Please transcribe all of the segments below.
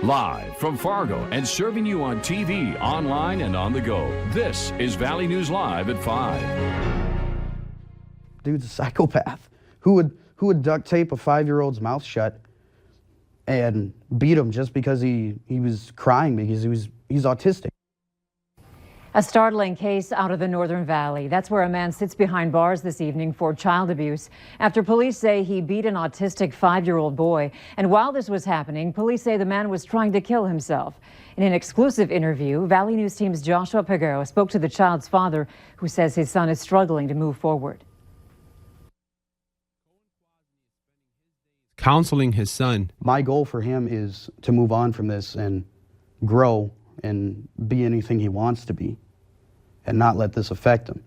Live from Fargo and serving you on TV, online, and on the go. This is Valley News Live at 5. Dude's a psychopath. Who would duct tape a 5-year-old's mouth shut and beat him just because he was crying because he's autistic? A startling case out of the Northern Valley. That's where a man sits behind bars this evening for child abuse after police say he beat an autistic 5-year-old boy. And while this was happening, police say the man was trying to kill himself. In an exclusive interview, Valley News Team's Joshua Peguero spoke to the child's father, who says his son is struggling to move forward. Counseling his son. My goal for him is to move on from this and grow and be anything he wants to be and not let this affect him.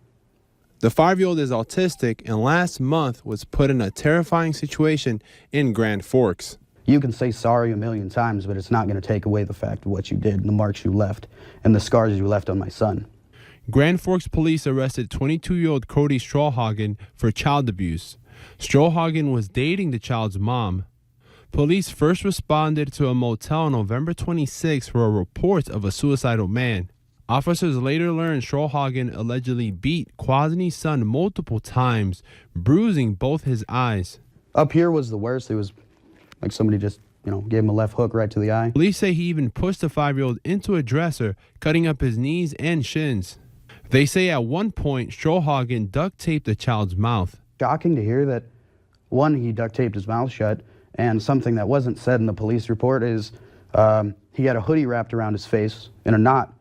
The 5-year-old is autistic and last month was put in a terrifying situation in Grand Forks. You can say sorry a million times, but it's not going to take away the fact of what you did and the marks you left and the scars you left on my son. Grand Forks police arrested 22-year-old Cody Strohagen for child abuse. Strohagen was dating the child's mom. Police first responded to a motel on November 26 for a report of a suicidal man. Officers later learned Strohagen allegedly beat Kwasni's son multiple times, bruising both his eyes. Up here was the worst. It was like somebody just, gave him a left hook right to the eye. Police say he even pushed the 5-year-old into a dresser, cutting up his knees and shins. They say at one point, Strohagen duct taped the child's mouth. Shocking to hear that, one, he duct taped his mouth shut, and something that wasn't said in the police report is he had a hoodie wrapped around his face in a knot,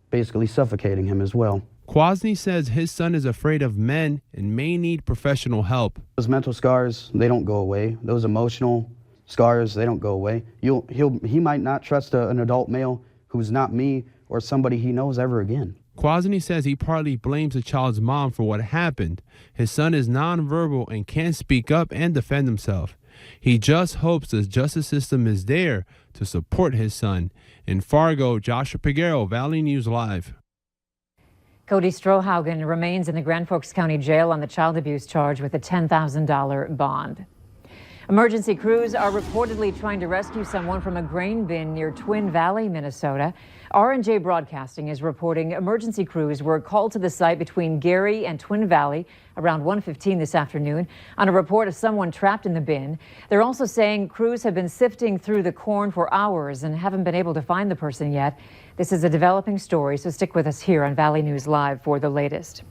basically suffocating him as well. Kwasny says his son is afraid of men and may need professional help. Those mental scars, they don't go away. Those emotional scars, they don't go away. He might not trust an adult male who's not me or somebody he knows ever again. Kwasny says he partly blames the child's mom for what happened. His son is nonverbal and can't speak up and defend himself. He just hopes the justice system is there to support his son. In Fargo, Joshua Peguero, Valley News Live. Cody Strohagen remains in the Grand Forks County Jail on the child abuse charge with a $10,000 bond. Emergency crews are reportedly trying to rescue someone from a grain bin near Twin Valley, Minnesota. R&J Broadcasting is reporting emergency crews were called to the site between Gary and Twin Valley around 1:15 this afternoon on a report of someone trapped in the bin. They're also saying crews have been sifting through the corn for hours and haven't been able to find the person yet. This is a developing story, so stick with us here on Valley News Live for the latest.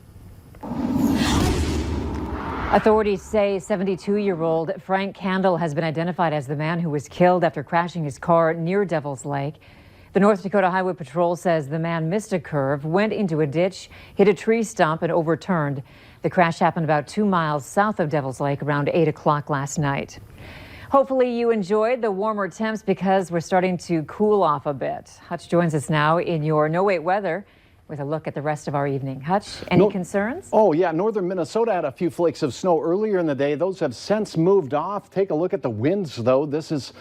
Authorities say 72-year-old Frank Candle has been identified as the man who was killed after crashing his car near Devil's Lake. The North Dakota Highway Patrol says the man missed a curve, went into a ditch, hit a tree stump, and overturned. The crash happened about 2 miles south of Devil's Lake around 8 o'clock last night. Hopefully you enjoyed the warmer temps because we're starting to cool off a bit. Hutch joins us now in your No Wait weather with a look at the rest of our evening. Hutch, any concerns? Oh, yeah. Northern Minnesota had a few flakes of snow earlier in the day. Those have since moved off. Take a look at the winds, though. This is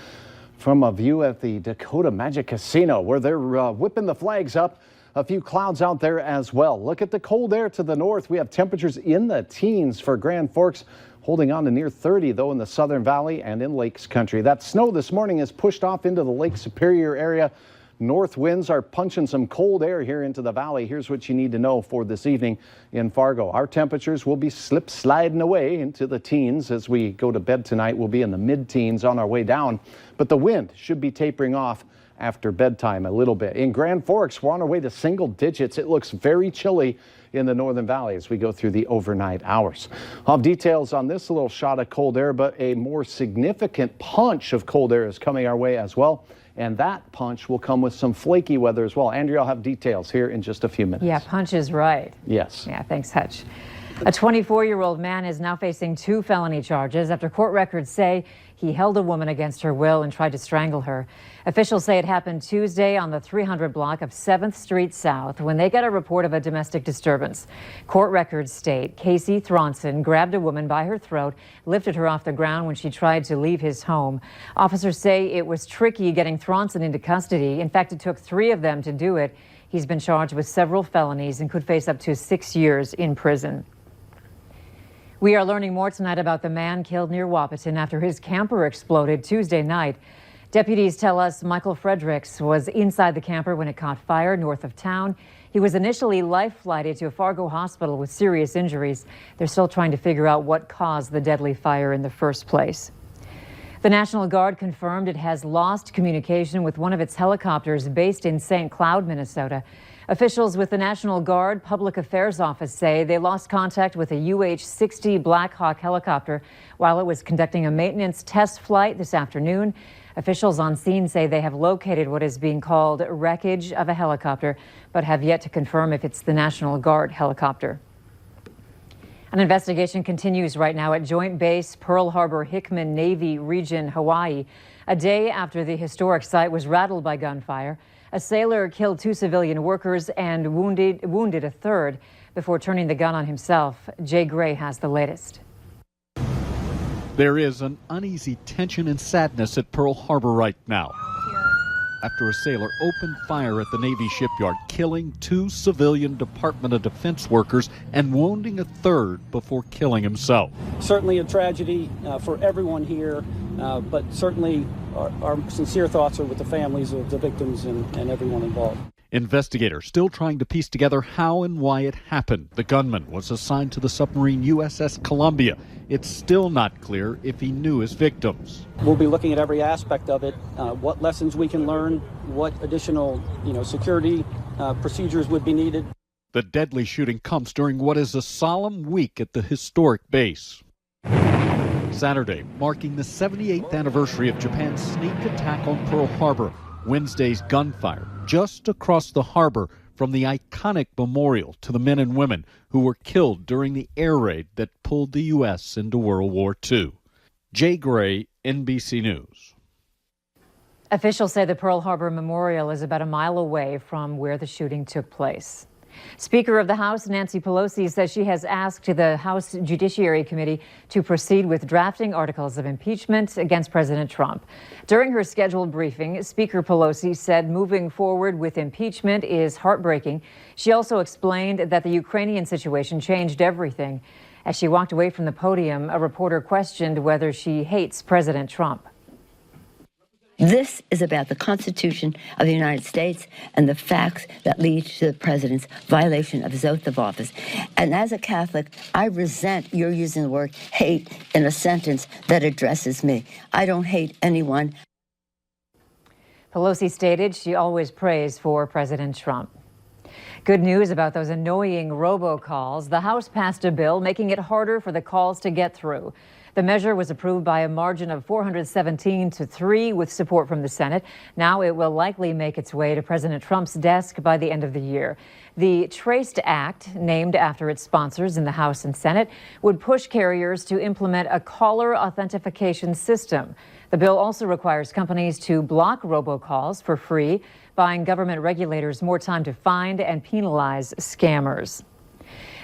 from a view at the Dakota Magic Casino where they're whipping the flags up. A few clouds out there as well. Look at the cold air to the north. We have temperatures in the teens for Grand Forks, holding on to near 30, though, in the Southern Valley and in Lakes Country. That snow this morning is pushed off into the Lake Superior area. North winds are punching some cold air here into the valley. Here's what you need to know for this evening in Fargo. Our temperatures will be sliding away into the teens as we go to bed tonight. We'll be in the mid-teens on our way down, but the wind should be tapering off after bedtime a little bit. In Grand Forks, we're on our way to single digits. It looks very chilly in the Northern Valley as we go through the overnight hours. I'll have details on this little shot of cold air, but a more significant punch of cold air is coming our way as well. And that punch will come with some flaky weather as well. Andrea, I'll have details here in just a few minutes. Yeah, punch is right. Yes. Yeah, thanks, Hutch. A 24-year-old man is now facing 2 felony charges after court records say he held a woman against her will and tried to strangle her. Officials say it happened Tuesday on the 300 block of 7th Street South when they got a report of a domestic disturbance. Court records state Casey Thronson grabbed a woman by her throat, lifted her off the ground when she tried to leave his home. Officers say it was tricky getting Thronson into custody. In fact, it took 3 of them to do it. He's been charged with several felonies and could face up to 6 years in prison. We are learning more tonight about the man killed near Wahpeton after his camper exploded Tuesday night. Deputies tell us Michael Fredericks was inside the camper when it caught fire north of town. He was initially life-flighted to a Fargo hospital with serious injuries. They're still trying to figure out what caused the deadly fire in the first place. The National Guard confirmed it has lost communication with one of its helicopters based in St. Cloud, Minnesota. Officials with the National Guard Public Affairs Office say they lost contact with a UH-60 Black Hawk helicopter while it was conducting a maintenance test flight this afternoon. Officials on scene say they have located what is being called wreckage of a helicopter, but have yet to confirm if it's the National Guard helicopter. An investigation continues right now at Joint Base Pearl Harbor Hickman Navy Region, Hawaii. A day after the historic site was rattled by gunfire, a sailor killed 2 civilian workers and wounded a third before turning the gun on himself. Jay Gray has the latest. There is an uneasy tension and sadness at Pearl Harbor right now after a sailor opened fire at the Navy shipyard, killing 2 civilian Department of Defense workers and wounding a third before killing himself. Certainly a tragedy for everyone here, but certainly our sincere thoughts are with the families of the victims and everyone involved. Investigators still trying to piece together how and why it happened. The gunman was assigned to the submarine USS Columbia. It's still not clear if he knew his victims. We'll be looking at every aspect of it, what lessons we can learn, what additional security procedures would be needed. The deadly shooting comes during what is a solemn week at the historic base. Saturday, marking the 78th anniversary of Japan's sneak attack on Pearl Harbor. Wednesday's gunfire just across the harbor from the iconic memorial to the men and women who were killed during the air raid that pulled the U.S. into World War II. Jay Gray, NBC News. Officials say the Pearl Harbor Memorial is about a mile away from where the shooting took place. Speaker of the House Nancy Pelosi says she has asked the House Judiciary Committee to proceed with drafting articles of impeachment against President Trump. During her scheduled briefing, Speaker Pelosi said moving forward with impeachment is heartbreaking. She also explained that the Ukrainian situation changed everything. As she walked away from the podium, a reporter questioned whether she hates President Trump. This is about the Constitution of the United States and the facts that lead to the president's violation of his oath of office. And as a Catholic, I resent your using the word hate in a sentence that addresses me. I don't hate anyone. Pelosi stated she always prays for President Trump. Good news about those annoying robocalls. The House passed a bill making it harder for the calls to get through. The measure was approved by a margin of 417 to 3 with support from the Senate. Now it will likely make its way to President Trump's desk by the end of the year. The Traced Act, named after its sponsors in the House and Senate, would push carriers to implement a caller authentication system. The bill also requires companies to block robocalls for free, buying government regulators more time to find and penalize scammers.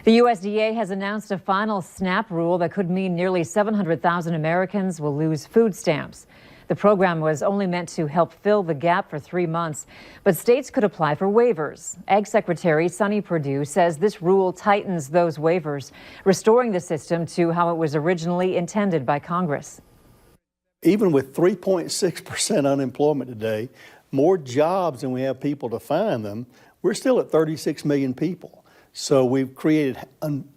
The USDA has announced a final SNAP rule that could mean nearly 700,000 Americans will lose food stamps. The program was only meant to help fill the gap for 3 months, but states could apply for waivers. Ag Secretary Sonny Perdue says this rule tightens those waivers, restoring the system to how it was originally intended by Congress. Even with 3.6% unemployment today, more jobs than we have people to find them, we're still at 36 million people. So we've created,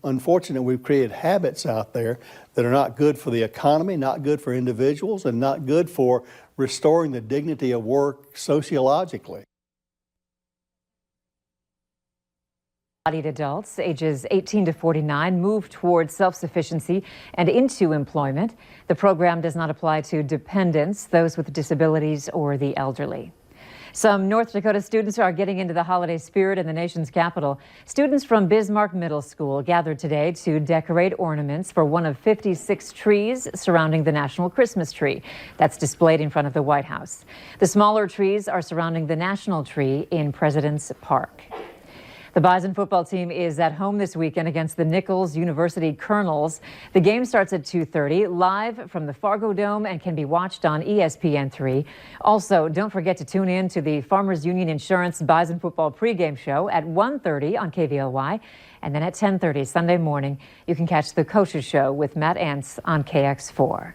unfortunately, we've created habits out there that are not good for the economy, not good for individuals, and not good for restoring the dignity of work sociologically. Able-bodied adults ages 18 to 49 move towards self-sufficiency and into employment. The program does not apply to dependents, those with disabilities, or the elderly. Some North Dakota students are getting into the holiday spirit in the nation's capital. Students from Bismarck Middle School gathered today to decorate ornaments for one of 56 trees surrounding the National Christmas Tree that's displayed in front of the White House. The smaller trees are surrounding the National Tree in President's Park. The Bison football team is at home this weekend against the Nichols University Colonels. The game starts at 2:30 live from the Fargo Dome and can be watched on ESPN3. Also, don't forget to tune in to the Farmers Union Insurance Bison football pregame show at 1:30 on KVLY. And then at 10:30 Sunday morning, you can catch the Coaches Show with Matt Ants on KX4.